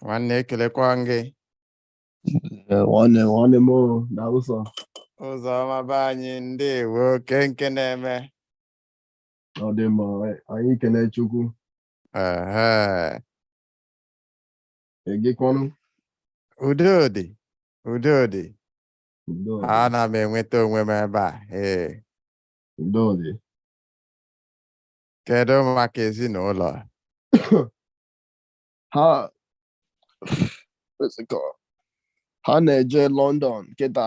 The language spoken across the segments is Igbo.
Nwanne ekelekwa gị. Nwanne m na ụzọ. Ụzọ ọma be anyị ndewo nke na-eme. Ọ dị mma, anyị kelee Chukwu. Egekwanụ. Udo dị. Ana m enweta onwe m ebe a. Udo dị. Kedu maka ezinụlọ? Ha na-eje London kịta.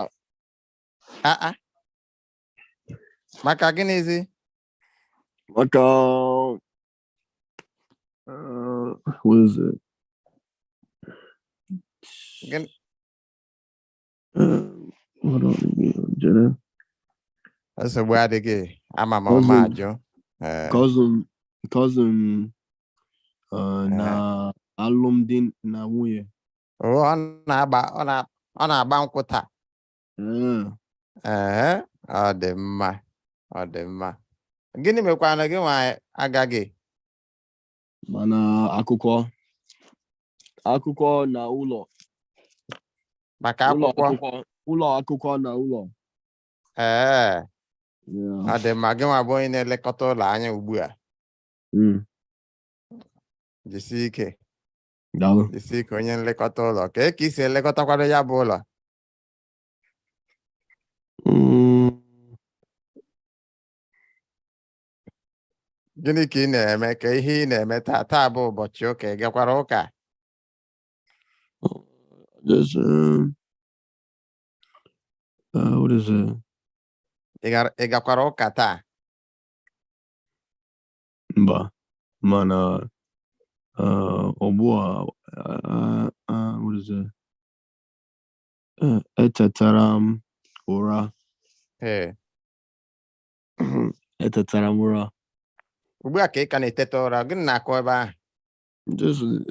Maka gịnịzi? Maka what is it? Hold on, Nsogbu adịghị ama m ọma ajụ. Cousin na alụmdi na nwunye. Ọ na-agba nkwụ taa. Ọ dị mma. Gịnị mekwana gị nwa agaghị? Mana akụkọ na ụlọ. Maka akwụkwọ? Ụlọ akụkọ na ụlọ. Ọ dị mma, gị nwa bụ onye na-elekọta ụlọ anya ugbu a. Jisie ike onye nlekọta ụlọ. Ka ị si elekọtakwado ya bụ ụlọ? Gịnị ka ị na-eme? Ka ihe ị na-eme taa bụ ụbọchị ụka, ị gakwara ụka? What is it? Ị gakwara ụka taa? Mba, mana ugbu a what is it? Etetara m ụra. Etetara m ụra. Ugbu a ka ị ka na-eteta ụra, gịnị na-akụ ebe ahụ?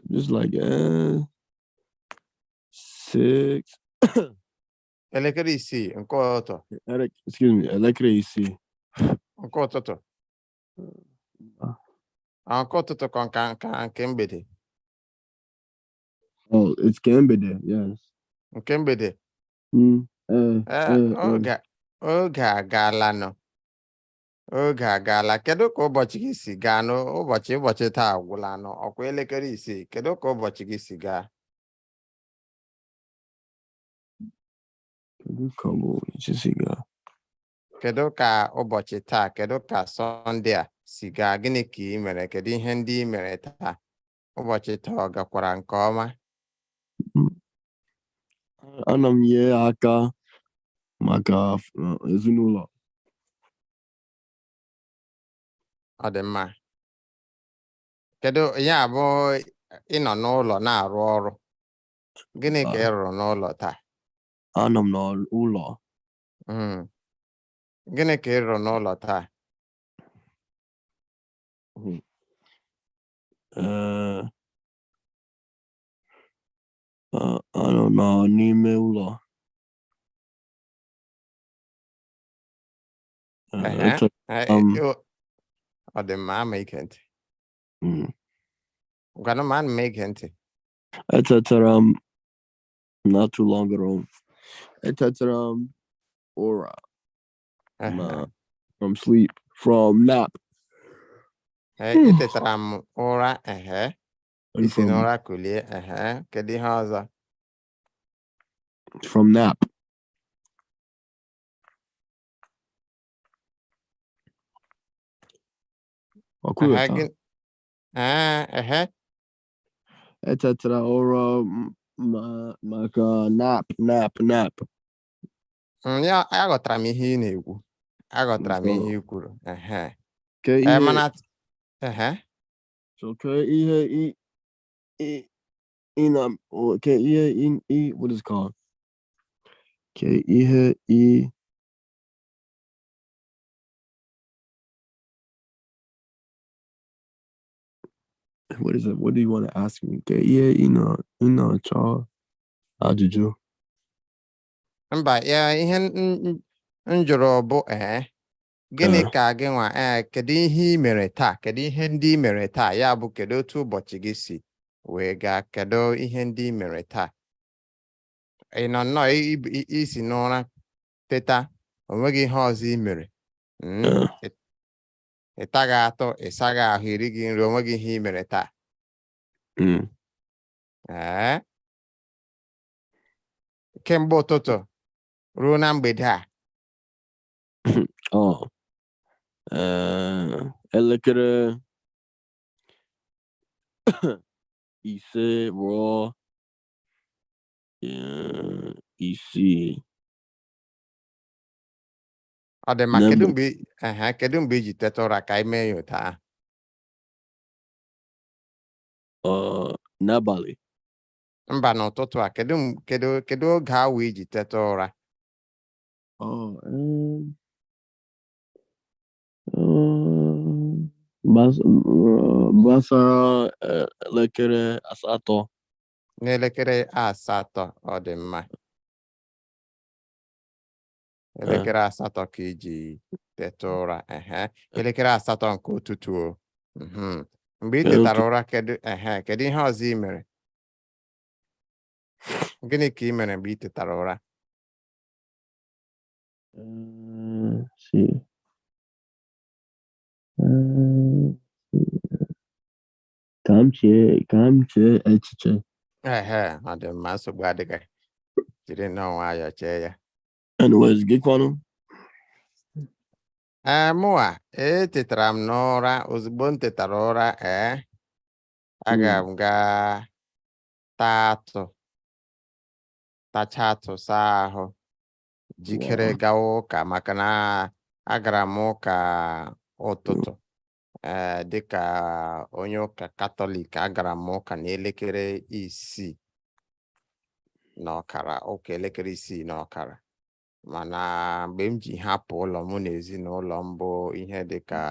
Just like 6. Elekere 6 nke ụtụtụ. Excuse me, elekere 6 nke ụtụtụ. Nke ụtụtụ ka nke mgbede. Oh, it's Kembede, yes. Nke mgbede. Oge agaala nọ. Oge agaala. Kedu ka ụbọchị gị si gaa ụbọchị taa agwụla nọ? Ọkwa elekere 6. Kedu ka ụbọchị gị si gaa? Kedu ka ụbọchị taa, kedu ka Sọnde a si gaa? Gịnị ka ị mere? Kedu ihe ndị ị mere taa? Ụbọchị taa ọ gakwara nke ọma? Ana m nye aka maka ezinụlọ. Ọ dị mma. Kedu ya bụ ịnọ n'ụlọ na-arụ ọrụ? Gịnị ka ị rụrụ n'ụlọ taa? Anọ m n'ụlọ. Gịnị ka ị rụrụ n'ụlọ taa? Anọ n'ime ụlọ. Ọ dị mma, ama ike ntị. Gwanụ m, ana m ege ntị. Etetara m not too long ago. Etetara m ụra. From sleep, from nap. Etetara m ụra. Isi n'ụra kulie. Kedu ihe ọzọ? From nap. Etetara ụra maka nap. Aghọtara m ihe ị na-ekwu. Aghọtara m ihe ị kwuru. So ihe what is it called? What is it? What do you want to ask me? Ajụjụ. Mba, ihe m jụrụ bụ gịnị ka gị nwa kedu ihe ị mere taa? Kedu ihe ndị ị mere taa? Ya bụ, kedu otu ụbọchị gị si wee gaa kedu ihe ndị i mere taa ị nọ nnọọ isi n'ụra teta onweghị ihe ọzọ i mere ị taghị atọ ị saghị ahụ iri gị nri onweghị ihe i mere taa kemgbe ụtụtụ ruo na mgbede a elekere ise ruo isii. ọ dị mma kedu mgbe iji teta ụra ka anyị mee ya otu ahụ n'abalị mba n'ụtụtụ a kedu oge awa iji teta ụra gbasara elekere asatọ. N'elekere asatọ ọ dị mma elekere asatọ ka iji teta ụra elekere asatọ nke ụtụtụ mgbe ị tetara ụra kedu ihe ọzọ ị mere gịnị ka ị mere mgbe ị tetara ụra ka m chee echiche ọ dị mma nsogbu adịghị jiri n'ọnwa ayọ chee ya anyways gịkwanụ mụa etetara m n'ụra ozugbo m tetara ụra aga m gaa tacha atụ saa ahụ jikere gawa ụka maka na agara m ụka ụtụtụ dịka onye ụka Katọlik agara m ụka n'elekere 6:30 ụka elekere 6:30 mana mgbe m ji hapụ ụlọ mụ na ezinụlọ m bụ ihe dịka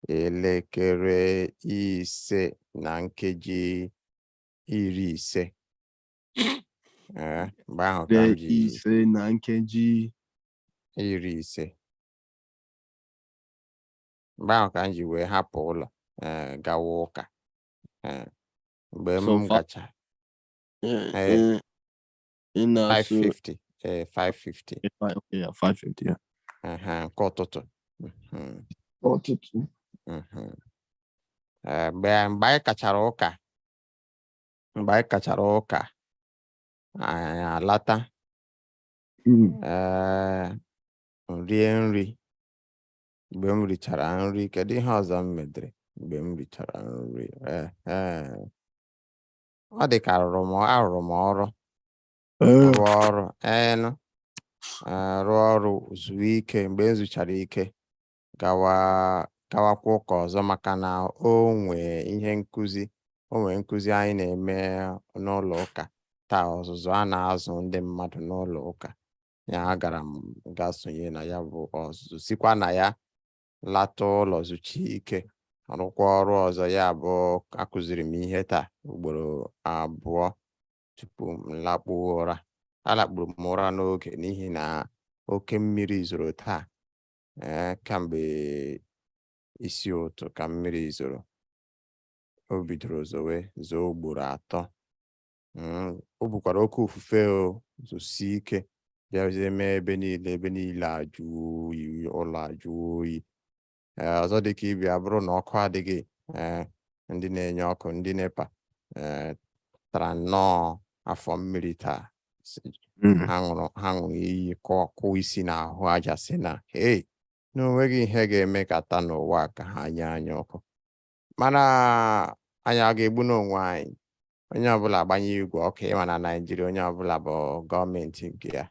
elekere 5:50 mgbe ahụ ka m ji 5:50 mgbe ahụ ka m ji wee hapụ ụlọ gawa ụka mgbe m gacha 5:50 5:50 nke ụtụtụ mgbe anyị kachara ụka anyị alata rie nri mgbe m richara nri kedu ihe ọzọ m medere mgbe m richara nri ọ dị ka arụrụ m ọrụ rụọ ọrụ zuo ike mgbe m zuchara ike gawakwa ụka ọzọ maka na o nwee nkụzi anyị na-eme n'ụlọ ụka taa ọzụzụ a na-azụ ndị mmadụ n'ụlọ ụka ya agara m ga sonye na ya bụ ọzụzụ sikwa na ya lata ụlọ zuchi ike rụkwa ọrụ ọzọ ya bụ akụziri m ihe taa ugboro abụọ tupu m lakpuo ụra alakpuru m ụra n'oge n'ihi na oke mmiri zoro taa kamgbe isi ụtụ ka mmiri zoro o bidoro zoo ugboro atọ o bukwara oke ofufe zosi ike bịazie mee ebe niile ajụ oyi ụlọ ajụ oyi ọzọ dịka ịbịa bụrụ na ọkụ adịghị ndị na-enye ọkụ ndị NEPA tara nnọọ afọ mmiri taa ha ṅụrụ iyi kụọ isi n'ahụ aja sị na na onweghị ihe ga-eme ka taa n'ụwa ka ha nye anyị ọkụ mana anyị a ga-egbu n'onwe anyị onye ọbụla agbanye igwe ọkụ ịma na Naịjirịa onye ọbụla bụ gọọmenti nke ya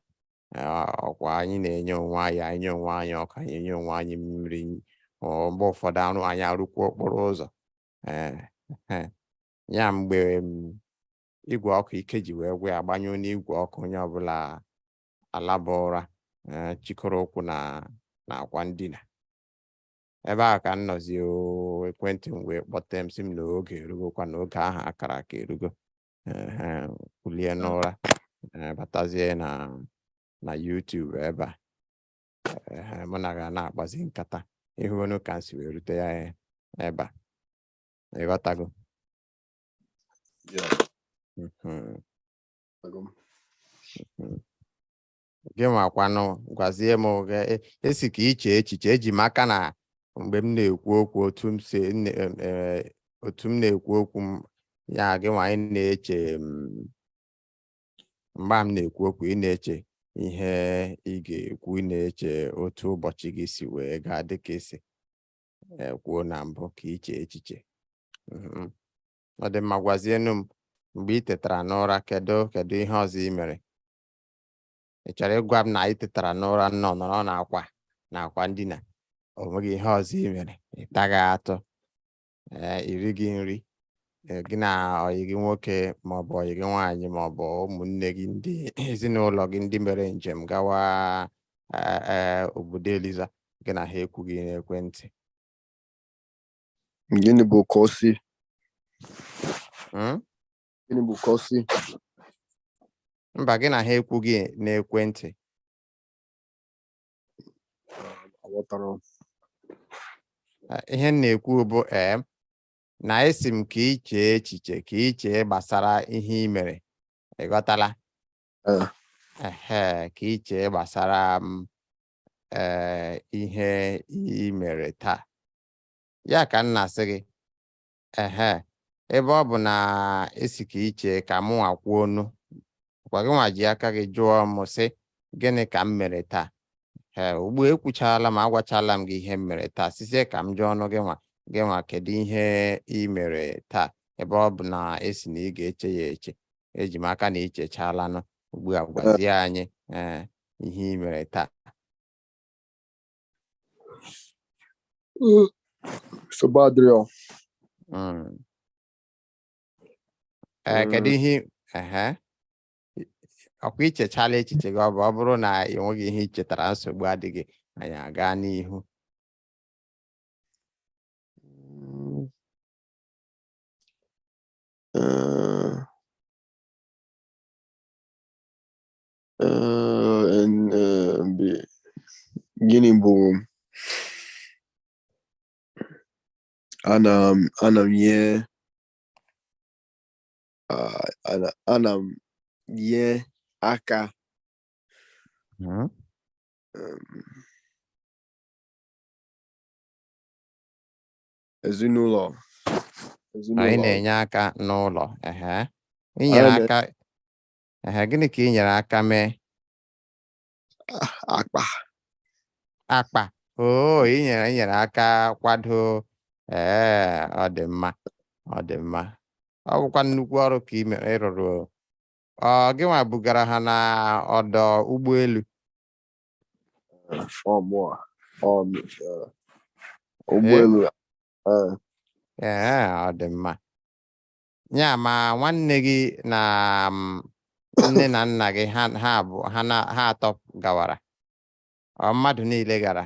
ọkwa anyị na-enye onwe anyị ọkụ anyị enye onwe anyị mmiri mgbe ụfọdụ arụ anyị arụkwa okporo ụzọ ya mgbe igwe ọkụ ike ji wee gwe agbanyụ n'igwe ọkụ onye ọbụla alaba ụra chịkọrọ ụkwụ na akwa ndina ebe ahụ ka m nọzi ekwentị m wee kpọte m sị m na oge erugokwa na oge ahụ akara aka erugo kulie n'ụra batazie na YouTube ebe a mụ na ga na-akpazi nkata ịhụ onu ka m si wee rute ya ebe a ịghọtago Yeah. Gị nwakwanụ gwazie m esi ka iche echiche eji m aka na mgbe m na-ekwu okwu otu m na-ekwu okwu m ya gị nwa anyị na-eche mgbe m na-ekwu okwu ị na-eche ihe ị ga-ekwu ị na-eche otu ụbọchị gị si wee gaa dịka esi kwuo na mbụ ka iche echiche. Ọ dị mma, gwazienụ m mgbe ị tetara n'ụra kedu ihe ọzọ ị mere? Ị chọrọ ịgwa m na ị tetara n'ụra nọrọ n'akwa ndina o nweghị ihe ọzọ ị mere? Ị taghị atụ, iri gị nri, gị na ọyị gị nwoke maọbụ ọyị gị nwaanyị maọbụ ụmụnne gị ndị ezinụlọ gị ndị mere njem gawa obodo Eliza gị na ha ekwughị n'ekwentị? Gịnị bụ kosi? Gịnị bụ kosi? Mba, gị na ha ekwughị n'ekwentị. Ihe m na-ekwu bụ na esi m ka iche echiche ka iche gbasara ihe ị mere. Ị ghọtala? Ka iche gbasara ihe ị mere taa. Ya ka m na-asị gị ebe ọ bụ na esi ka iche ka mụ nwakwuo onu kwa gị nwa ji aka gị jụọ m sị gịnị ka m mere taa. Ugbu ekwuchala m agwachala m gị ihe m mere taa, sizie ka m jụọ ọnụ gị nwa kedu ihe ị mere taa, ebe ọ bụ na esi na ị ga-eche ya eche. Eji m aka na ichechalanụ. Ugbu a gwazie anyị ihe ị mere taa. Kedu ihe ọkwa ichechala echiche gị? Ọ bụrụ na ị nweghị ihe ichetara, nsogbu adịghị, anyị aga n'ihu. Gịnị bụ ana m nye aka ezinụlọ. Anyị na-enye aka n'ụlọ. Inyere aka. Gịnị ka ị nyere aka mee? Akpa. Ị nyere aka kwado. Ọ dị mma. Ọ bụkwa nnukwu ọrụ ka ị rụrụ. Gị nwa bugara ha na ọdọ ụgbọelu? Ụgbọelu. Ọ dị mma. Ya ma nwanne gị na nne na nna gị ha atọ gawara? Mmadụ niile gara?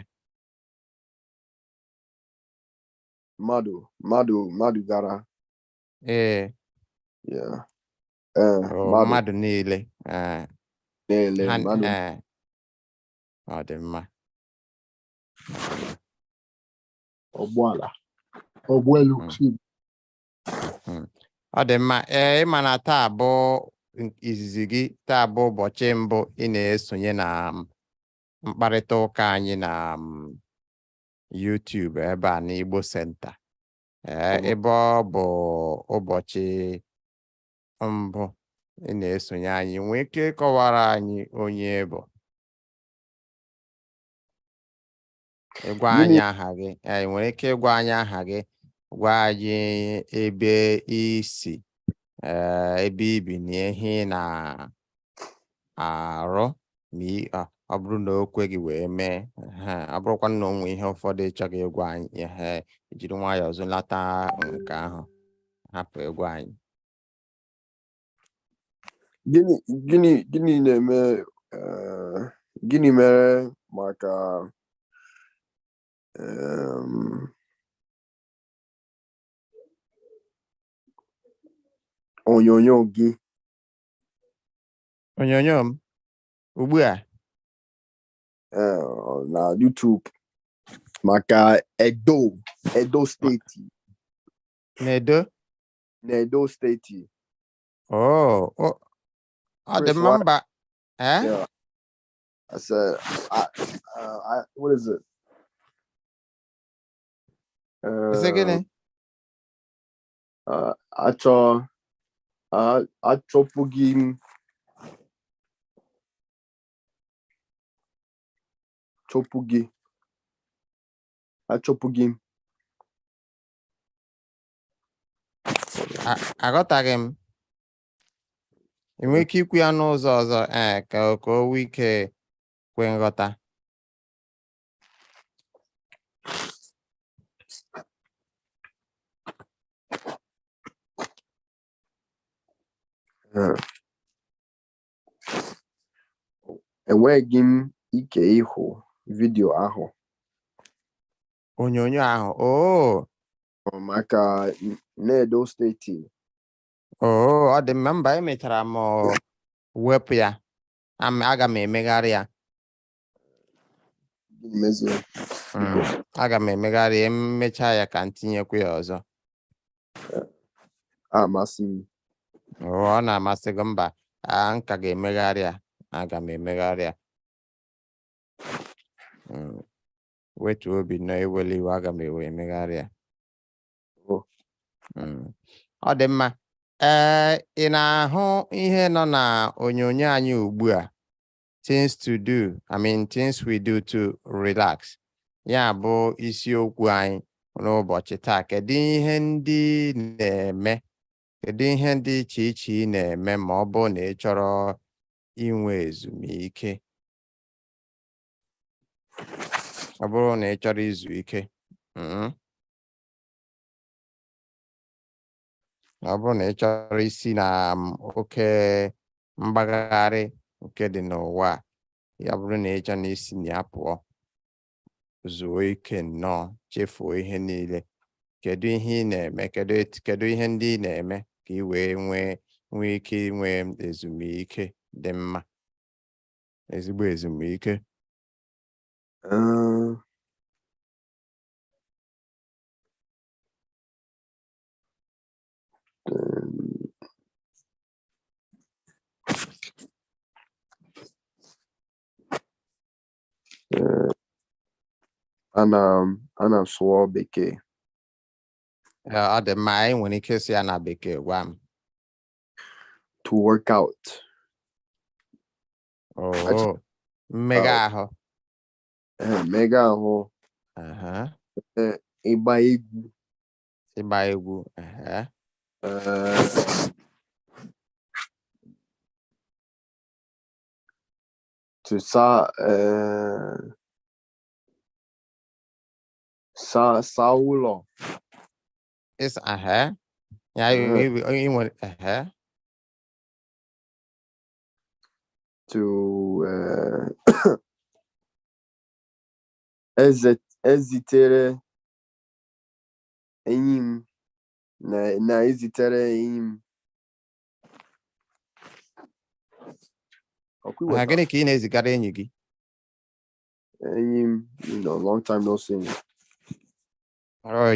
Mmadụ gara. Mmadụ niile. Ọ dị mma. Ụgbọelu. Ọ dị mma. Ịma na taa bụ izizi gị, taa bụ ụbọchị mbụ ị na-esonye na mkparịta ụka anyị na YouTube ebe a n'Igbo Center. Ebe ọ bụ ụbọchị mbụ ị na-esonye anyị, nwee ike ịkọwara anyị onye bụ? Ịgwa anyị aha gị. Nwere ike ịgwa anyị aha gị, gwa anyị ebe isi, ebe ibi na ihe ị na-arụ, ma ọ bụrụ na o kwe gị wee mee. Ọ bụrụkwa na o nwee ihe ụfọdụ ịchọghị ịgwa anyị, jiri nwayọọ zụlata nke ahụ, hapụ ịgwa anyị. Gịnị mere maka onyonyo gị? Onyonyo m ugbu a na YouTube maka Edo steeti. N'Edo N'Edo steeti. Oh, oh, the Chris member. Eh? Yeah. I said, what is it? Is it gini? Achọpụghị m achọpụghị m Aghọtaghị m. Ị nwere ike ikwu ya n'ụzọ ọzọ ka o nwee ike kwe nghọta. enweghị m ike ịhụ vidio ahụ Onyonyo ahụ. Oh. maka n'Edo steeti. Oh, ọ dị mma, mba emechara m wepụ ya. Aga m emegharị ya. Aga m emegharị ya, emechaa ya ka m tinyekwu ya ọzọ. Amasị m. Ọ na-amasị gị? Mba, nka ga-emegharị ya. Aga m emegharị ya. Wetu obi nọ eweli iwe, aga m emegharị ya. Ọ dị mma. Ị na-ahụ ihe nọ na onyonyo anyị ugbu a? Things to do, things we do to relax. Ya bụ isiokwu anyị n'ụbọchị taa. Kedu ihe ndị na-eme? Kedu ihe dị iche iche ị na-eme ma ọ bụ na ị chọrọ inwe ezumike? Ọ bụrụ na ị chọrọ izu ike. Ọ bụrụ na ị chọrọ isi na oke mgbagharị nke dị n'ụwa, ya bụrụ na ị chọrọ na isi na ya pụọ, zuo ike nnọọ, chefuo ihe niile. Kedu ihe ị na-eme? Kedu ihe ndị ị na-eme ka ị wee nwee ike inwe ezumike dị mma, ezigbo ezumike? Ana m sụọ Bekee. Ọ dị mma, anyị nwere ike isi ya na Bekee, gwa m. To work out. Oh, mmega ahụ. Mmega ahụ. Ịgba egwu. Ịgba egwu. To saa ụlọ. Ya nwere to ezitere enyi m na ezitere enyi m. Gịnị ka ị na-ezigara enyi gị? Enyi m, long time no see.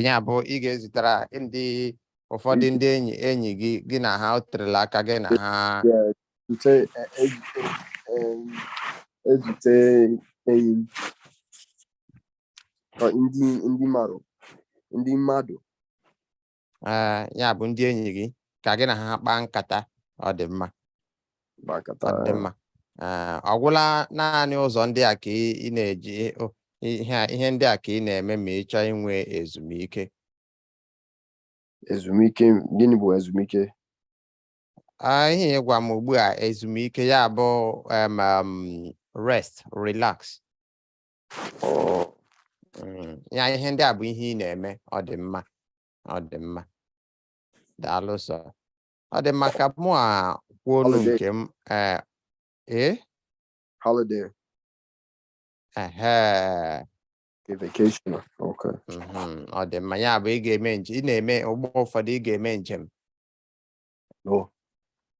Ya bụ ị ga-ezitere ụfọdụ ndị enyi gị na ha oterela aka gị na ha. Ezute enyi m, ndị mmadụ. Ya bụ ndị enyi gị ka gị na ha kpaa nkata. Ọ dị mma. Ọ dị mma. Ọ gwụla naanị ụzọ ndị a ka ị na-eji ihe ndị a ka ị na-eme ma ị chọọ inwe ezumike? Ezumike, gịnị bụ ezumike? Ihe ịgwa m ugbu a, ezumike ya bụ rest, relax. Ya ihe ndị a bụ ihe ị na-eme. Ọ dị mma. Ọ dị mma. Daalụ sọ. Ọ dị mma ka mụ kwuo ọnụ nke m. Holiday. Vacation. Okay. Ọ dị mma. Ya bụ ị ga-eme njem. Ị na-eme ụgbọ ụfọdụ, ị ga-eme njem. No.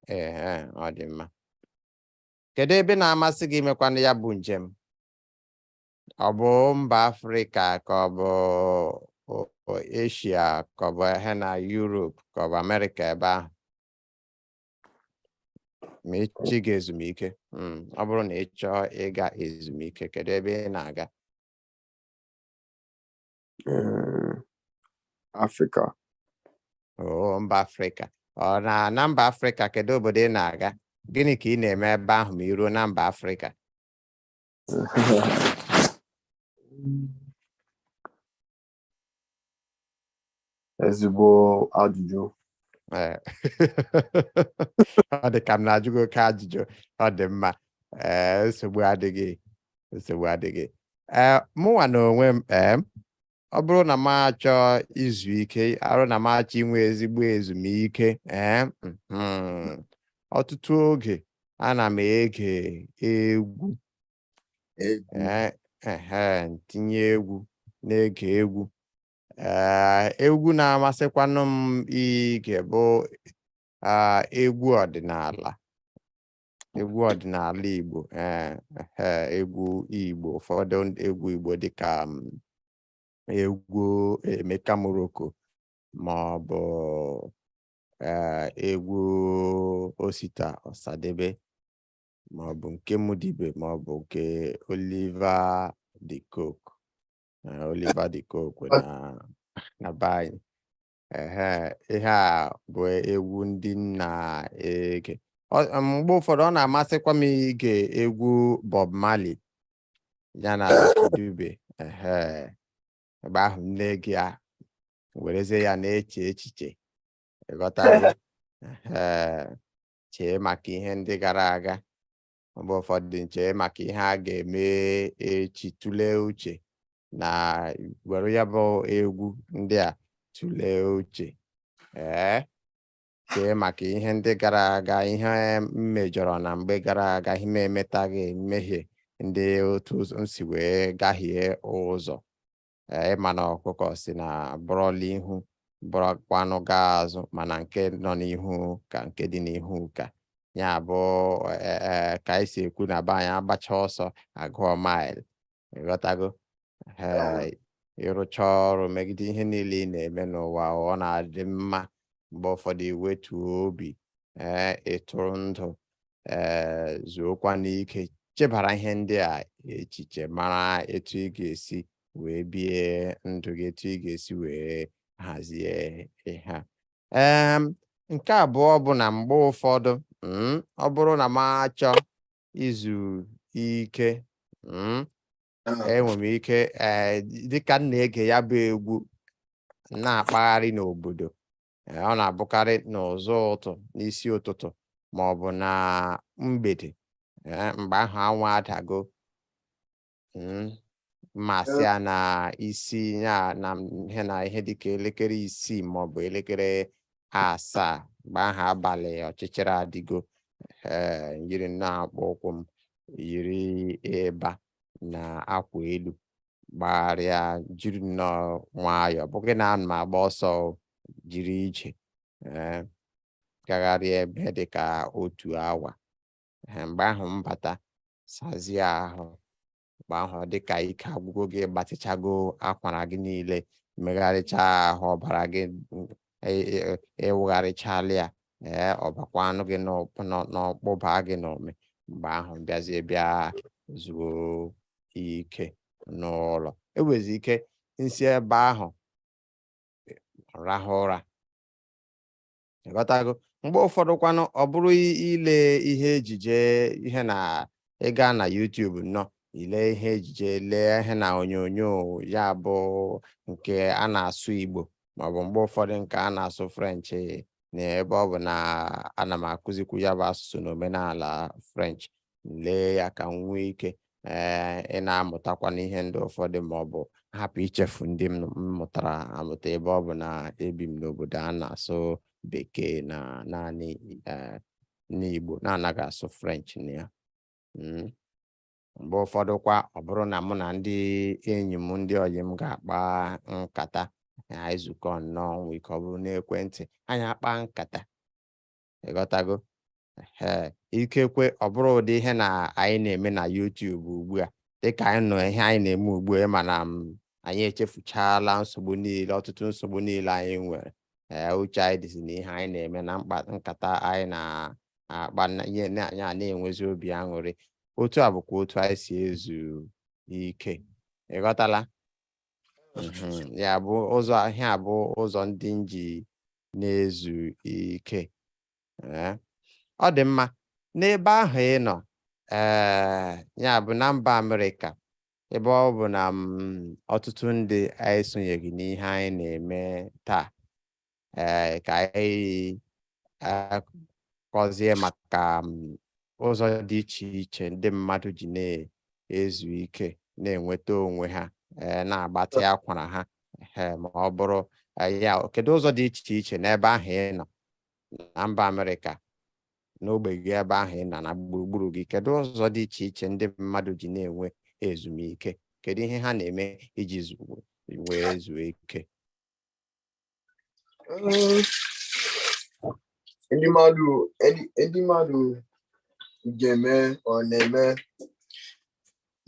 Ọ dị mma. Kedu ebe na-amasị gị imekwanụ ya bụ njem? Ọ bụ mba Afrịka ka ọ bụ Asia ka ọ bụ na Europe ka ọ bụ America ebe ahụ? ma echi ga ezumike ọ bụrụ na ị chọọ ịga ezumike kedu ebe ị na-aga? Africa. Mba Afrịka. Na mba Afrịka kedu obodo ị na-aga? Gịnị ka ị na-eme ebe ahụ ma ị ruo na mba Afrịka? Ezigbo ajụjụ. Ọ dị ka m na-ajụgo oke ajụjụ. Ọ dị mma. Nsogbu adịghị. Mụnwa na onwe m ọ bụrụ na m achọ izu ike, arụ na m achọ inwe ezigbo ezumike ọtụtụ oge ana m ege egwu tinye egwu na-ege egwu egwu na-amasịkwanụ m ige bụ egwu ọdịnala Igbo egwu Igbo ụfọdụ egwu Igbo dịka egwu Emeka Moroko ma ọ bụ egwu Osita Ọsadebe ma ọ bụ nke Mudibe ma ọ bụ nke Oliver de Coque na be anyị. Ihe a bụ egwu ndị na-ege. Mgbe ụfọdụ ọ na-amasịkwa m ige egwu Bob Marley ya na Dube ebe ahụ m na-ege ya werezie ya na-eche echiche ịghọtago chee maka ihe ndị gara aga mgbe ụfọdụ chee maka ihe a ga-eme echi, tụlee uche na were ya bụ egwu ndị a tụlee uche chee maka ihe ndị gara aga, ihe mmejọrọ na mgbe gara aga, ihe m emetaghị mmehie ndị otu m si wee gahie ụzọ. Ịma na ọkụkọ si na bụrọla ihu bụrọkwanụ gaa azụ, mana nke nọ n'ihu ka nke dị n'ihu ka ya bụ ka anyị si ekwu na be anyị agbacha ọsọ agụọ maịlị ịghọtago. Ịrụcha ọrụ megide ihe niile ị na-eme n'ụwa ọ na-adị mma mgbe ụfọdụ iwetuo obi ịtụrụ ndụ zuokwa n'ike, chebara ihe ndị a echiche, mara etu ị ga-esi wee bie ndụ gị, etu ị ga-esi wee hazie ihe a. Nke abụọ bụ na mgbe ụfọdụ ọ bụrụ na m achọ izu ike enwe m ike dịka m na-ege ya bụ egwu na-akpagharị n'obodo. Ọ na-abụkarị n'ụzọ ụtụ n'isi ụtụtụ ma ọ bụ na mgbede mgbe ahụ anwụ adago masịa na isi ya na ihe dịka elekere 6 ma ọ bụ elekere 7 mgbe ahụ abalị ọchịchịrị adịgo yiri na-akpọ ụkwụ m yiri ịba na akwa elu gbagharịa jiri nnọọ nwayọọ, bụghị na ana m agba ọsọ, jiri ije gagharịa ebe dịka otu awa. Mgbe ahụ m bata sazie ahụ, mgbe ahụ dịka ike agwụgo gị, gbatịchago akwara gị niile, megharịcha ahụ, ọbara gị ewugharịchala ya ọbakwanụ gị n'ọkpụba gị n'ome. Mgbe ahụ bịa zuo ike n'ụlọ, ewezi ike nsi ebe ahụ rahụ ụra ịghọtago. Mgbe ụfọdụ kwanụ ọ bụrụ ile ihe ejije, ihe na ịga na YouTube nnọọ ile ihe ejije, lee ihe na onyonyo ya bụ nke a na-asụ Igbo maọbụ mgbe ụfọdụ nke a na-asụ French, na ebe ọ bụ na ana m akụzikwu ya bụ asụsụ na omenala French, lee ya ka m nwee ike ị na-amụtakwa n'ihe ndị ụfọdụ maọbụ hapụ ichefu ndị m mụtara amụta ebe ọ bụ na ebi m n'obodo a na-asụ Bekee na naanị n'Igbo na-anaghị asụ French na ya. Mgbe ụfọdụ kwa ọ bụrụ na mụ na ndị enyi m ndị ọyị m ga-akpa nkata, anyị zukọ nnọọ nwee ike ọ bụrụ n'ekwentị anyị akpa nkata ịghọtago. Ikekwe ọ bụrụ ụdị ihe na anyị na-eme na YouTube ugbu a, dịka anyị nọ ihe anyị na-eme ugbu a, mana anyị echefuchala nsogbu niile, ọtụtụ nsogbu niile anyị nwere. Uche anyị dịzi n'ihe anyị na-eme na nkata akpa ihe na-enwezi obi aṅụrị. Otu a bụkwa otu anyị si ezu ike. Ị ghọtala? Ya bụ ụzọ ihe a bụ ụzọ ndị nji na-ezu ike. Ọ dị mma. N'ebe ahụ ị nọ, ya bụ na mba Amerịka, ebe ọ bụ na ọtụtụ ndị anyị esonyeghị n'ihe anyị na-eme taa, ka anyị kọzie maka ụzọ dị iche iche ndị mmadụ ji na-ezu ike, na-enweta onwe ha, na-agbatị akwara ha, ma ọ bụrụ ya. Kedu ụzọ dị iche iche n'ebe ahụ ị nọ na mba Amerịka, n'ogbe gị ebe ahụ ị nọ na gburugburu gị, kedu ụzọ dị iche iche ndị mmadụ ji na-enwe ezumike? Kedu ihe ha na-eme iji wee zuo ike? Ndị mmadụ ga-eme ọ na-eme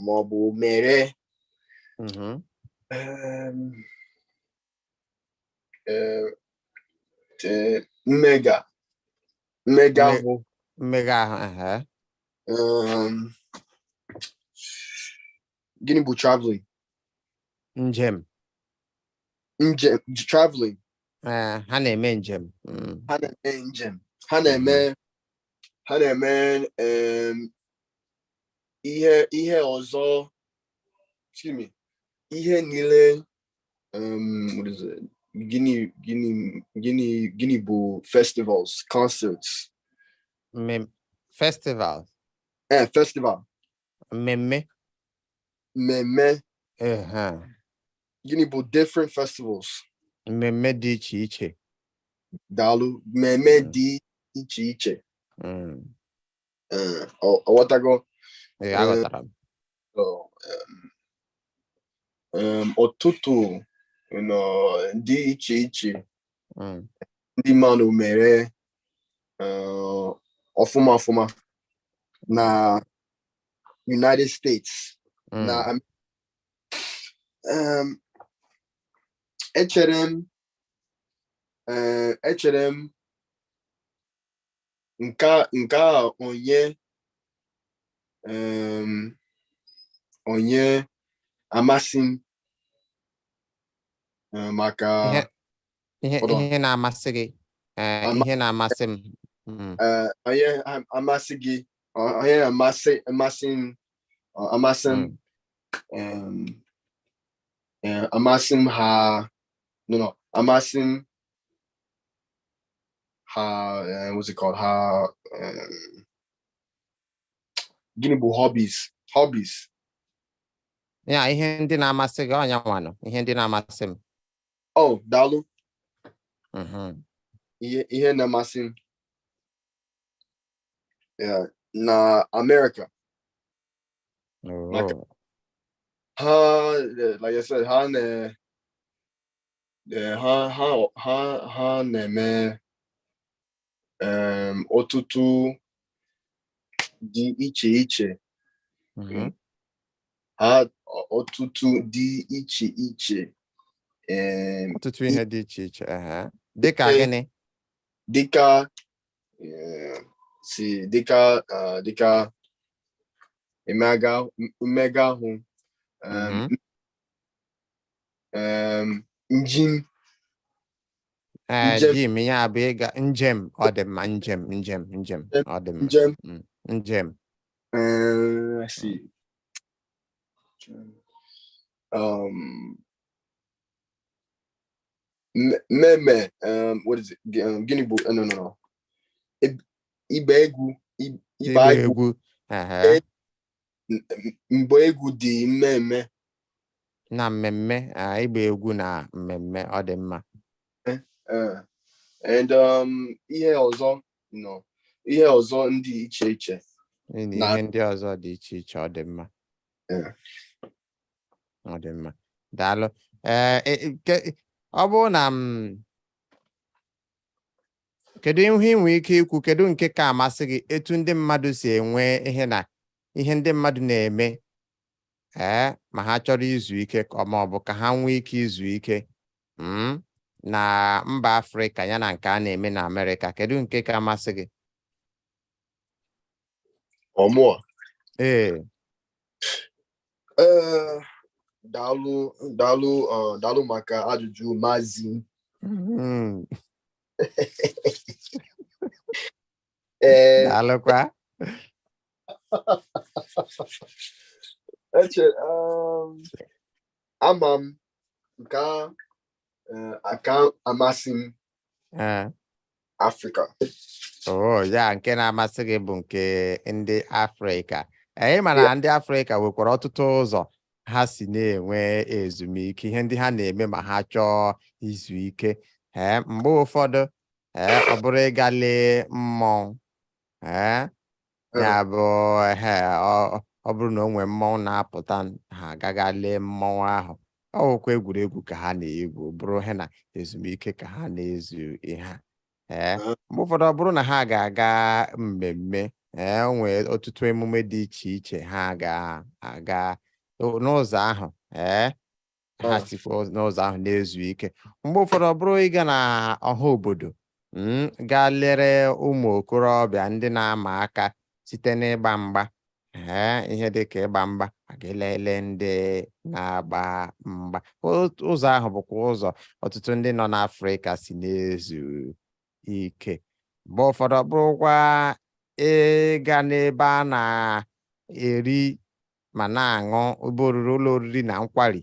ma ọ bụ mere mmega ahụ. Gịnị bụ traveling? Njem. Traveling. Ha na-eme njem. Ha na-eme njem. Ha na-eme ihe ọzọ. Excuse me. Ihe niile. What is it? Gịnị bụ festivals, concerts? Festivals. Festival. Mmemme. Gịnị bụ different festivals? Mmemme dị iche iche. Daalụ. Mmemme dị iche iche. Ọghọtago? Aghọtara m. Ọtụtụ dị iche iche ndị mmadụ mere ọfụma na United States. Na echere m nke a onye amasị m maka ihe na-amasị gị. Ihe na-amasị m. Onye amasị gị. Onye amasị m. Amasị m ha. No. Amasị m ha. What's it called? Ha. Gịnị bụ hobbies? Ya, ihe ndị na-amasị gị ọnya nwanụ. Ihe ndị na-amasị m. Oh, daalụ. Ihe na-amasị m na America. Like I said, ha na-eme ọtụtụ dị iche iche. Ọtụtụ dị iche iche. Ọtụtụ ihe dị iche iche. Dịka gịnị? Dịka mmega ahụ. Njem. Jim, ya bụ ịga njem. Ọ dị mma. Njem. Ọ dị mma. Njem. Let's see. Mmemme. What is it? Gịnị bụ? No. Ịgba egwu. Mgbe egwu dị mmemme. Na mmemme. Ịgba egwu na mmemme. Ọ dị mma. And ihe ọzọ ndị iche iche. Ihe ndị ọzọ dị iche iche. Ọ dị mma. Ọ dị mma. Daalụ. Ọ bụrụ na kedu ihe ị nwere ike ikwu? Kedu nke ka amasị gị? Etu ndị mmadụ si enwe ihe ndị mmadụ na-eme ma ha chọrọ izu ike, ma ọ bụ ka ha nwee ike izu ike na mba Afrịka ya na nke a na-eme na Amerịka. Kedu nke ka amasị gị? or more. Dalu maka ajụjụ mazi. Dalu kwa. Amam nka aka amasim Africa. Oh, ya nke na-amasị gị bụ nke ndị Afrịka. Mana ndị Afrịka nwekwara ọtụtụ ụzọ ha si na-enwe ezumike, ihe ndị ha na-eme ma ha chọọ izu ike. Mgbe ụfọdụ ọ bụrụ ịga lee mmọnwụ, ya bụ ọ bụrụ na o nwee mmọnwụ na-apụta, ha agaga lee mmọnwụ ahụ. Ọ bụkwa egwuregwu ka ha na-egwu, bụrụ ha na ezumike ka ha na-ezu ihe. Mgbe ụfọdụ ọ bụrụ na ha ga-aga mmemme, nwee ọtụtụ emume dị iche iche, ha ga-aga n'ụzọ ahụ, ha sikwa n'ụzọ ahụ na-ezu ike. Mgbe ụfọdụ ọ bụrụ ịga na ọha obodo, gaa lere ụmụ okorobịa ndị na-ama aka site n'ịgba mgba, ihe dịka ịgba mgba, aga elele ndị na-agba mgba. Ụzọ ahụ bụkwa ụzọ ọtụtụ ndị nọ n'Afrịka si na-ezu ike. Mgbe ụfọdụ ọ bụrụkwa ịga n'ebe a na-eri ma na-aṅụ, ụlọ oriri na nkwari,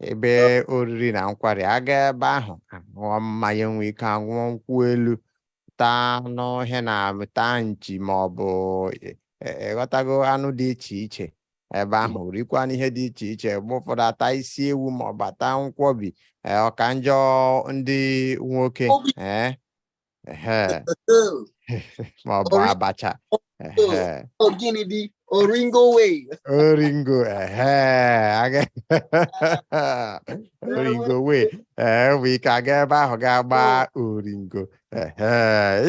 ebe oriri na nkwari, aga ebe ahụ aṅụọ mmanya, nwee ike aṅụọ nkwụ elu, taa anụ ihe na-amịta nchi ma ọ bụ ịghọtago anụ dị iche iche. Ebe ahụ rikwa n'ihe dị iche iche. Mgbe ụfọdụ ata isi ewu ma ọ bụ ata nkwọbi, ọka njọ ndị nwoke, ma ọ bụ abacha, gịnị dị oringo way. Oringo, oringo way. Nwee ike aga ebe ahụ ga-agba oringo.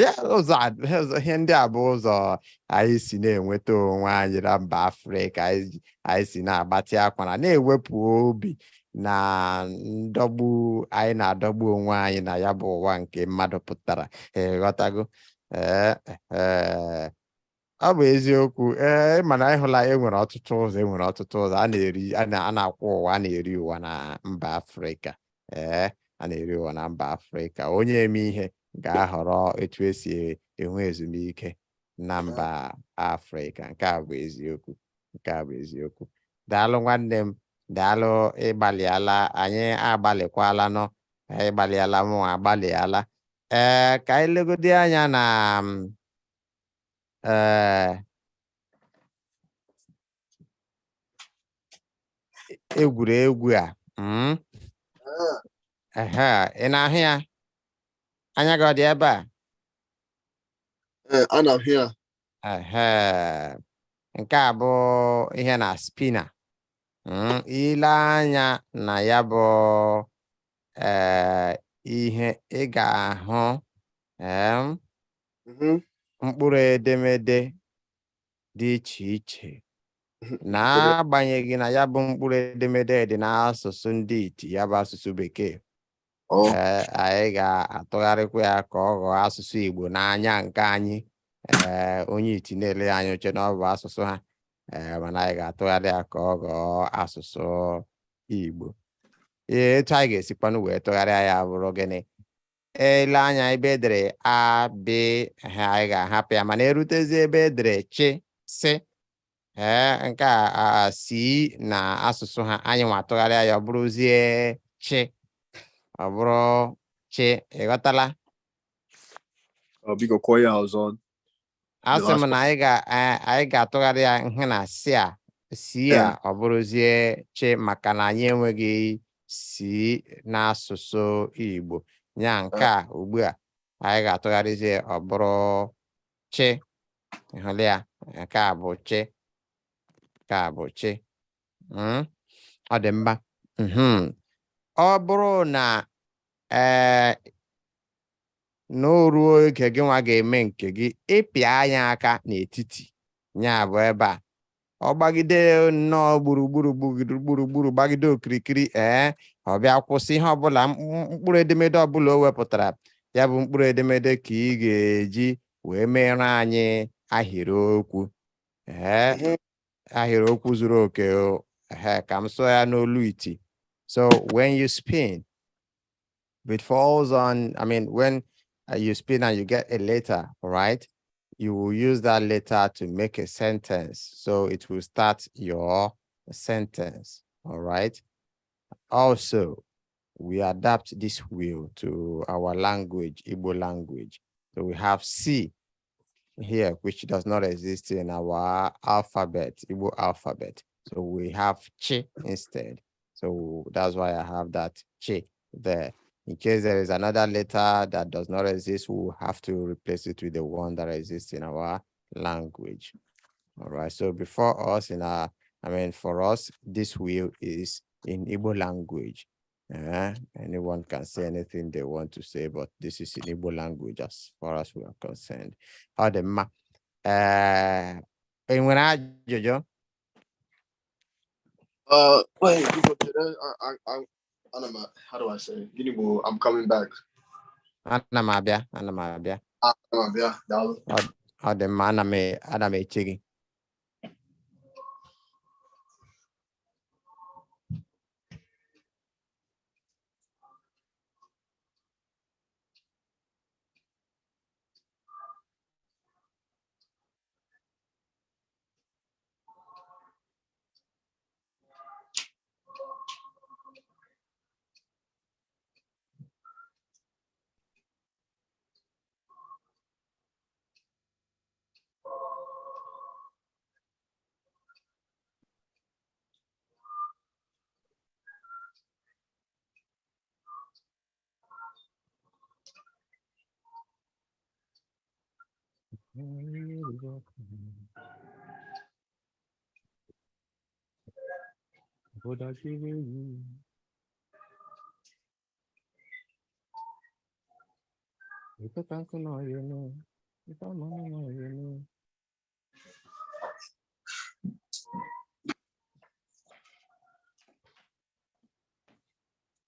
Ya ụzọ ihe ndị a bụ ụzọ anyị si na-enweta onwe anyị na mba Afrịka. Anyị si na-agbatị akwara, na-ewepụ obi na ndọgbu anyị na-adọgbu onwe anyị na ya bụ ụwa nke mmadụ pụtara. Ghọtago? Ọ bụ eziokwu. Mana ịhụla, enwere ọtụtụ ụzọ a na-akwụ ụwa, a na-eri ụwa na mba Afrịka. A na-eri ụwa na mba Afrịka. Onye eme ihe ga-ahọrọ etu esi enwe ezumike na mba Afrịka. Nke a bụ eziokwu. Daalụ nwanne m, daalụ, ịgbalịala. Anyị agbalịkwala nọ, ịgbalịala, mụ agbalịala. Ka anyị legodi anya na egwuregwu a. Ị na-ahụ ya? Anya gị ọ dị ebe a? A na-ahụ ya. Nke a bụ ihe na spina. Ile anya na ya bụ ihe, ị ga-ahụ mkpụrụ edemede dị iche iche. N'agbanyeghị na ya bụ mkpụrụ edemede dị n'asụsụ ndị iti, ya bụ asụsụ Bekee, anyị ga-atụgharịkwa ya ka ọ ghọọ asụsụ Igbo n'anya nke anyị. Onye iti na-ele anyị uche na ọ bụ asụsụ ha, mana anyị ga-atụgharị ya ka ọ ghọọ asụsụ Igbo. Etu anyị ga-esikwanụ wee tụgharịa ya bụrụ gịnị? Ele anya ebe edere a, b, anyị ga-ahapụ ya, mana erutezi ebe edere chi, si, nke a si na asụsụ ha, anyị nwa tụgharịa ya ọ bụrụzie chi, ọ bụrụ chi. Ịghọtala? Biko kwuo ya ọzọ. Asị m na anyị ga-atụgharị ya ihe na si a, ọ bụrụzie chi, maka na anyị enweghị si n'asụsụ Igbo. Ya nke a ugbu a anyị ga-atụgharịzie ọ bụrụ chi. Ịhụla ya? Nke a bụ chi, nke a bụ chi. Ọ dị mma. Ọ bụrụ na o ruo oge gị nwa ga-eme nke gị, ịpịa anya aka n'etiti, ya bụ ebe a, ọ gbagide nnọọ gburugburu, gbagide okirikiri, ọ bịa kwụsị. Ihe ọbụla, mkpụrụ edemede ọbụla o wepụtara, ya bụ mkpụrụ edemede ka ị ga-eji wee mere anyị ahịrịokwu ahịrịokwu zuru oke ka m sụọ ya n'olu iti. So when you spin, it falls on, I mean, when you spin and you get a letter, right? You will use that letter to make a sentence. So it will start your sentence, all right? Also, we adapt this wheel to our language, Igbo language. So we have C here, which does not exist in our alphabet, Igbo alphabet. So we have Chi instead. So that's why I have that Chi there. In case there is another letter that does not exist, we'll have to replace it with the one that exists in our language. All right. So before us for us, this wheel is in Igbo language. Anyone can say anything they want to say, but this is in Igbo language as far as we are concerned. How the ma when Wait, how do I say? Igbo, I'm coming back. ana m abịa. Daalụ. Ọ dị mma, ana m eche gị.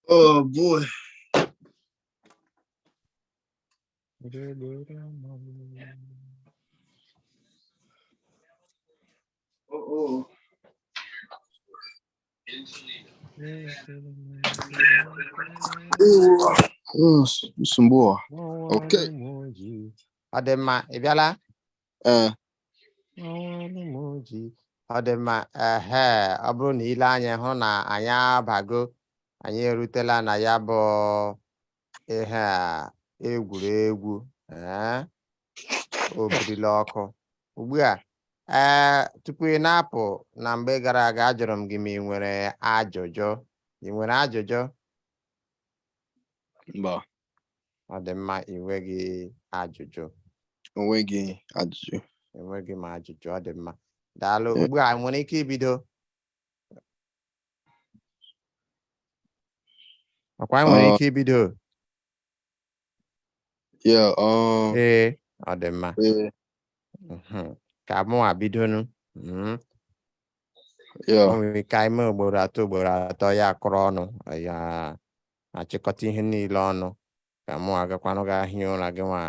Oh boy. Oh. Some more. Okay. Ọ dị mma, ị bịala? Ọ dị mma, ọ bụrụ na ile anya hụ na anyị abago, anyị erutela na ya bụ ihe a egwuregwu obirila ọkụ. Ugbu a tupu ị na-apụ, na mgbe gara aga ajụrụ m gị ma ị nwere ajụjụ. Ị nwere ajụjụ? Mba. Ọ dị mma, ị nweghị ajụjụ. Enweghị ajụjụ. Enweghị m ajụjụ, ọ dị mma. Daalụ. Ugbu a nwere ike ibido? Ọkwa nwere ike ibido? Yeah. Ee, ọ dị mma. Ka mụ abidonu. Yeah. O nwere ike ime ugboro atọ ya akọrọ ọnụ, ya achịkọta ihe niile ọnụ, ka mụ agakwanụ ga ahịa ụra, gị nwa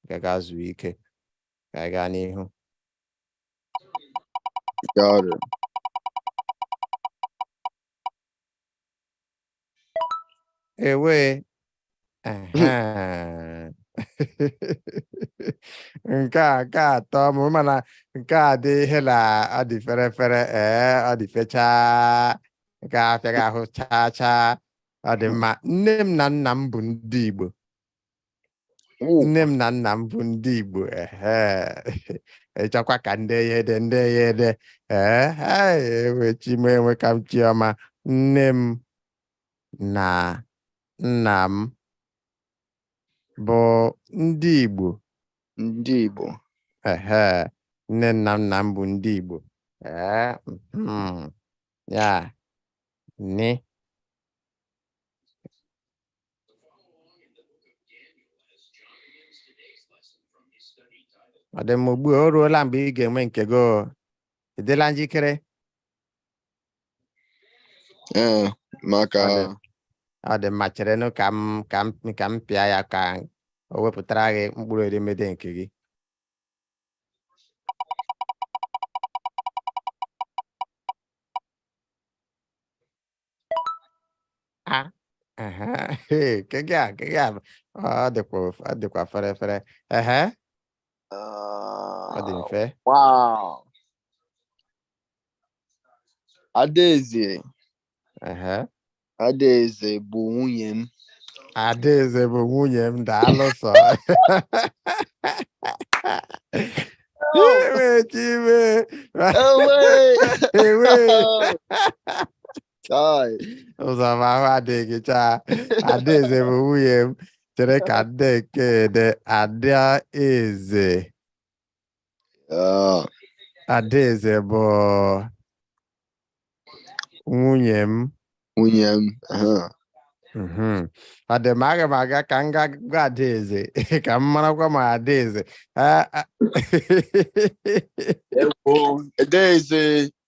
gaga zuo ike, ka anyị gaa n'ihu. Got it. Ewe. Nke a atọ m, mana nke a dị ihe na ọ dị fere fere, ọ dị fechaa, nke a afịaghị ahụ chaa chaa. Ọ dị mma. Nne m na nna m bụ ndị Igbo. Nne m na nna m bụ ndị Igbo. Ịchọkwa ka ndị ya ede ewechime enwe ka m chiọma. Nne m na nna m bụ ndị Igbo. Ndị Igbo. Nne nna m bụ ndị Igbo. Ya ni. Ọ dị m ugbu a, o ruola mgbe ị ga-enwe nke gị. Ị dịla njikere? Maka ọ dị mma, cherenụ ka m pịa ya ka o wepụtara gị mkpụrụ edemede nke gị. Ah. Hey, que ya. De kwa fere. Ọ dị mfe. Wow. Adaeze. Adaeze bụ nwunye m. Adaeze bụ nwunye m, daalụ sọ. Chiwe. Ewe. Ụzọma ahụ adịghị chaa. Adaeze bụ nwunye m. Chere ka Nneke de Adaeze. Adaeze bụ nwunye m. Nwunye m. Ọ dị m aga m aga ka m gaa gwa Adaeze ka m marakwa ma Adaeze.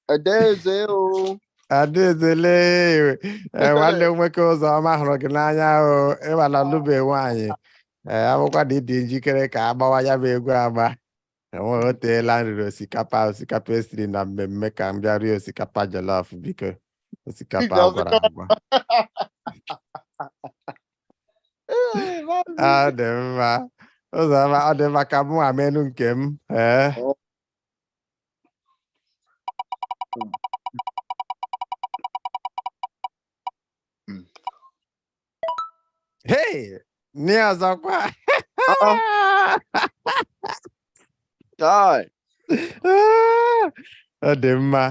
Adaeze o. Adaeze lee nwanne m nwoke Ụzọma hụrụ gị n'anya o, ịmana lụbe nwaanyị. Abụkwa na ịdị njikere ka agbawa ya bụ egwu agba. Enweghị o teela nriri osikapa esiri na mmemme ka m bịa rie osikapa jollof biko. Osikapa agwara agwa. Ọ dị mma. Ụzọma ọ dị mma ka mụ amenu nke m. Hey! Ni ọzọkwa. Ọ dị mma.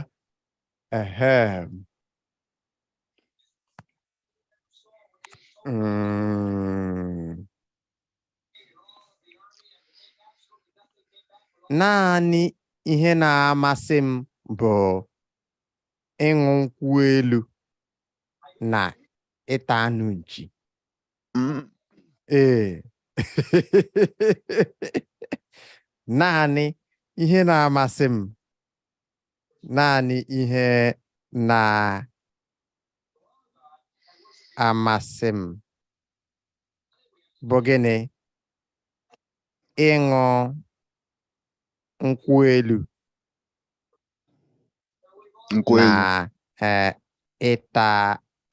Naanị ihe na-amasị m bụ ịṅụ nkwụ elu na ịta anụ nchi. Ee. Naanị ihe na-amasị m. Naanị ihe na-amasị m bụ gịnị? Ịṅụ nkwụ elu na ịta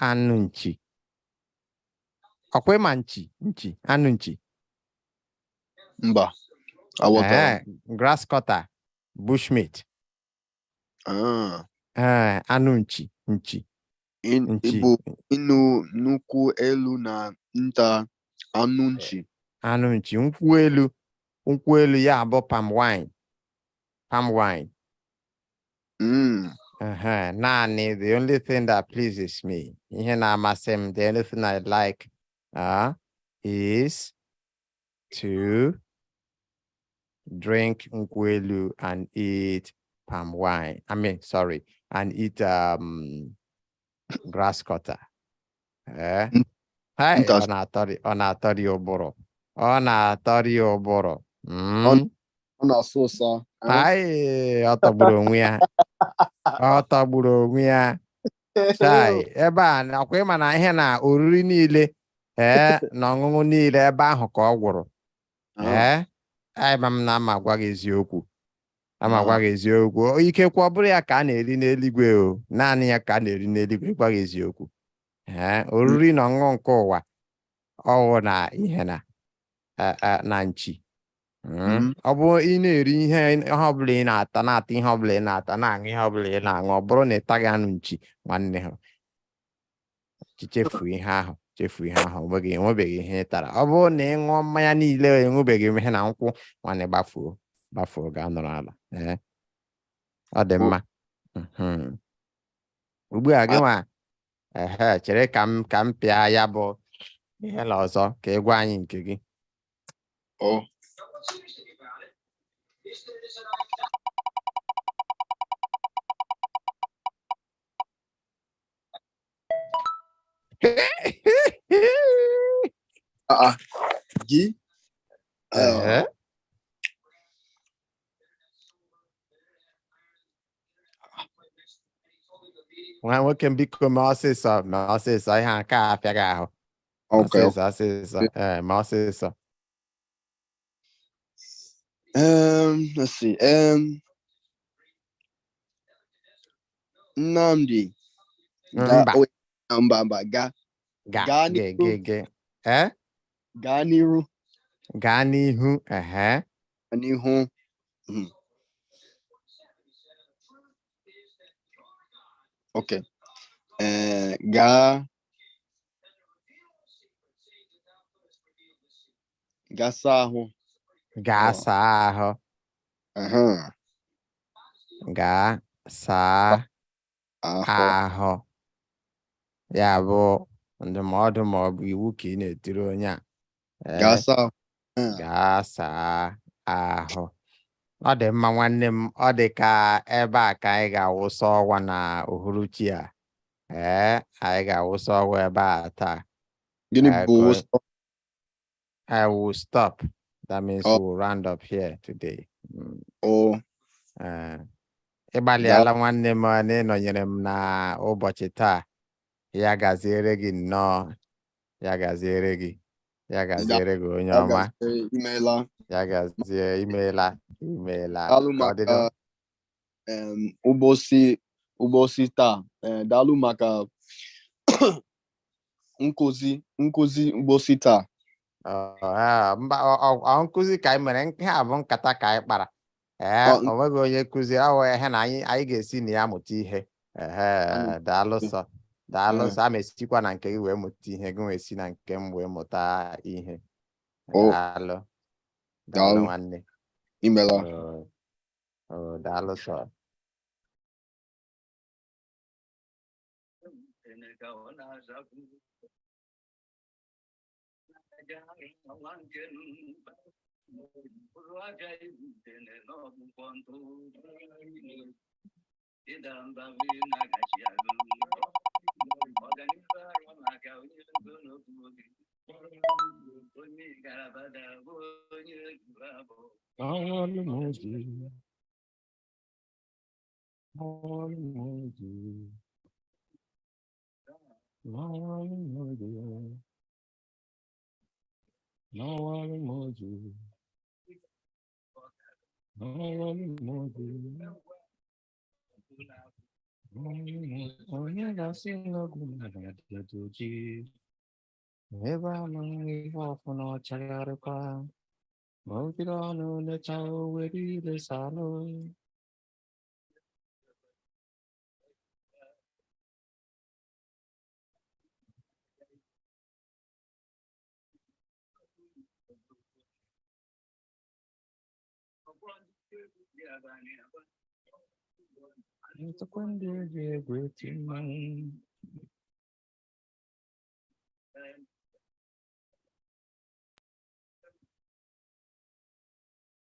anụ nchi. Ọkwa ịma nchi, anụ nchi. Mba. Grass cutter, bushmeat. Anụ nchi. Igbo ịnụ nnukwu elu na nta anụ nchi. Anụ nchi, nkwụ elu ya bụ palm wine. Naanị the only thing that pleases me, ihe na-amasị m, the only thing I like is to drink nkwụ elu and eat palm wine. And eat grass cutter. Ọ na-atọrị ụbụrụ. Ọ na-atọrị ụbụrụ. Ọ na-asụ ụsọ. Ọ tọgburu onwe ya. Chai, ebe a nakwa ịma na ihe na oriri niile na ọṅụṅụ niile ebe ahụ ka ọ gwụrụ. M na-ama gwa gị eziokwu. Ikekwe ọ bụrụ ya ka a na-eri n'eluigwe o. Naanị ya ka a na-eri n'eluigwe, gwa gị eziokwu. Oriri na ọṅụṅụ nke ụwa ọwụ na ihe na nchi. Ọ bụrụ ị na-eri ihe ọbụla ị na-ata, ihe ọbụla ị na-ata, na-aṅụ ihe ọbụla ị na-aṅụ, ọ bụrụ na ị taghị anụ nchi nwanne ha, chefuo ihe ahụ. Enwebeghị ihe ị tara. Ọ bụrụ na ị ṅụọ mmanya niile enwebeghị ihe na nkwụ nwanne, gbafuo gaa nọrọ ala. Ọ dị mma. Ugbu a gị nwa chere ka m pịa ya bụ ihe la ọzọ ka ị gwa anyị nke gị. Gị? Nwa nwoke m biko ma ọsịsọ ihe aka apịaghị ahụ. Ọsịsọ. Ma ọsịsọ. Let's see. Nnamdi. Mba. Ga. Gaa n'ihu. Eh? Gaa n'ihu. Gaa n'ihu. N'ihu. Okay. Gaa saa ahụ. Gaa saa ahụ. Gaa saa ahụ. Ya bụ ndụmọdụ ma ọ bụ iwu ka ị na-etiri onye a. Gaa saa ahụ. Gaa saa ahụ. Ọ dị mma nwanne m, ọ dị ka ebe a ka anyị ga-awụsa ọwa na uhuruchi a. Anyị ga-awụsa ọwa ebe a taa. Gịnị bụ stop? I will stop. That means we'll round up here today. Ịgbalịala nwanne m na ịnọnyere m na ụbọchị taa. Ya gaziere gị nnọọ. Ya gaziere gị. Ya gaziere gị onye ọma. Ya gazie, imeela. Daalụ maka ụbọchị taa. Daalụ maka nkụzi ụbọchị taa. Nkụzi ka anyị mere, nke a bụ nkata ka anyị kpara. O nweghị onye kụziri, ọ wee ihe na anyị ga-esi na ya mụta ihe. Daalụ sọ. Daalụ sọ. A ma esikwa na nke gị wee mụta ihe, gị wee si na nke m wee mụta ihe. Daalụ. Daalụ nwanne. Imela. Daalụ sọ. Ebe amaghị ihe ọfụ na ọchagharịkwa, ma ogiri ọnụ lecha were ile salụ. Ntụkwa ndị eji egwu eti mmanwụ.